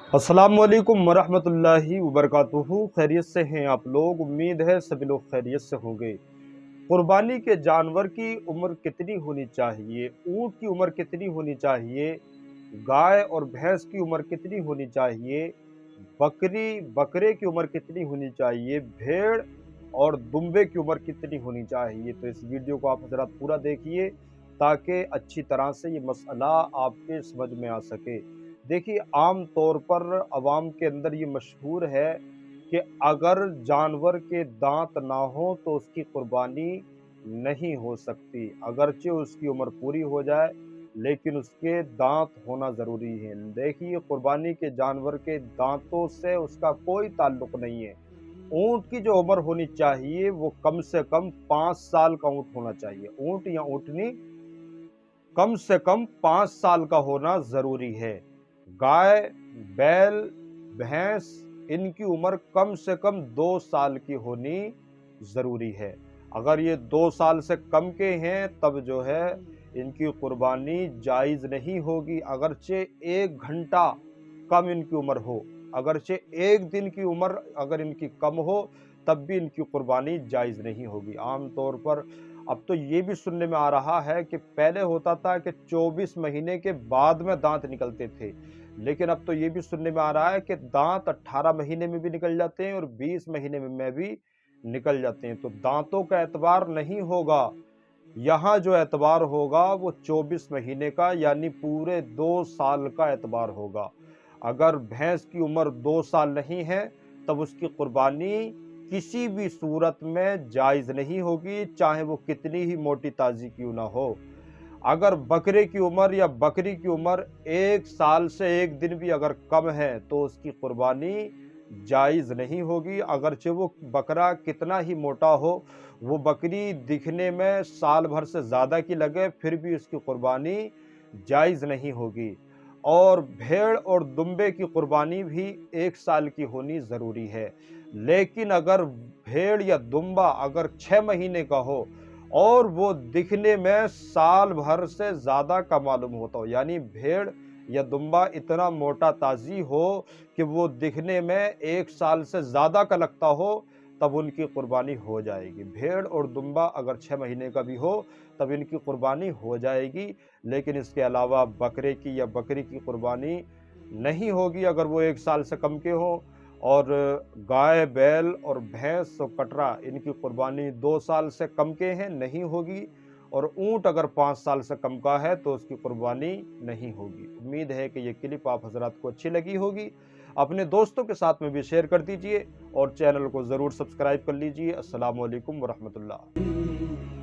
अस्सलाम वालेकुम वरहमतुल्लाहि वबरकातुहू। खैरियत से हैं आप लोग? उम्मीद है सभी लोग खैरियत से होंगे। कुर्बानी के जानवर की उम्र कितनी होनी चाहिए? ऊँट की उम्र कितनी होनी चाहिए? गाय और भैंस की उम्र कितनी होनी चाहिए? बकरी बकरे की उम्र कितनी होनी चाहिए? भेड़ और दुम्बे की उम्र कितनी होनी चाहिए? तो इस वीडियो को आप हज़रात पूरा देखिए ताकि अच्छी तरह से ये मसला आपके समझ में आ सके। देखिए, आम तौर पर अवाम के अंदर ये मशहूर है कि अगर जानवर के दांत ना हो तो उसकी कुर्बानी नहीं हो सकती, अगरचे उसकी उम्र पूरी हो जाए लेकिन उसके दांत होना ज़रूरी है। देखिए, कुर्बानी के जानवर के दांतों से उसका कोई ताल्लुक नहीं है। ऊँट की जो उम्र होनी चाहिए वो कम से कम 5 साल का ऊँट होना चाहिए। ऊँट या ऊँटनी कम से कम 5 साल का होना ज़रूरी है। गाय, बैल, भैंस इनकी उम्र कम से कम 2 साल की होनी ज़रूरी है। अगर ये 2 साल से कम के हैं तब जो है इनकी कुर्बानी जायज़ नहीं होगी, अगरचे 1 घंटा कम इनकी उम्र हो, अगरचे 1 दिन की उम्र अगर इनकी कम हो तब भी इनकी कुर्बानी जायज़ नहीं होगी। आम तौर पर अब तो ये भी सुनने में आ रहा है कि पहले होता था कि 24 महीने के बाद में दांत निकलते थे, लेकिन अब तो ये भी सुनने में आ रहा है कि दांत 18 महीने में भी निकल जाते हैं और 20 महीने में भी निकल जाते हैं। तो दांतों का एतबार नहीं होगा, यहाँ जो एतबार होगा वो 24 महीने का यानी पूरे 2 साल का एतबार होगा। अगर भैंस की उम्र 2 साल नहीं है तब उसकी कुर्बानी किसी भी सूरत में जायज़ नहीं होगी, चाहे वो कितनी ही मोटी ताज़ी क्यों ना हो। अगर बकरे की उम्र या बकरी की उम्र 1 साल से 1 दिन भी अगर कम है तो उसकी कुर्बानी जायज़ नहीं होगी, अगरचे वो बकरा कितना ही मोटा हो, वो बकरी दिखने में साल भर से ज़्यादा की लगे फिर भी उसकी कुर्बानी जायज़ नहीं होगी। और भेड़ और दुम्बे की कुर्बानी भी 1 साल की होनी ज़रूरी है। लेकिन अगर भेड़ या दुम्बा अगर 6 महीने का हो और वो दिखने में साल भर से ज़्यादा का मालूम होता हो, यानी भेड़ या दुम्बा इतना मोटा ताज़ी हो कि वो दिखने में 1 साल से ज़्यादा का लगता हो, तब उनकी कुर्बानी हो जाएगी। भेड़ और दुम्बा अगर 6 महीने का भी हो, तब इनकी कुर्बानी हो जाएगी, लेकिन इसके अलावा बकरे की या बकरी की कुर्बानी नहीं होगी अगर वो 1 साल से कम के हों। और गाय, बैल और भैंस और कटरा इनकी कुर्बानी 2 साल से कम के हैं, नहीं होगी। और ऊँट अगर 5 साल से कम का है तो उसकी कुर्बानी नहीं होगी। उम्मीद है कि ये क्लिप आप हज़रात को अच्छी लगी होगी। अपने दोस्तों के साथ में भी शेयर कर दीजिए और चैनल को ज़रूर सब्सक्राइब कर लीजिए। अस्सलामु अलैकुम वरहमतुल्लाह।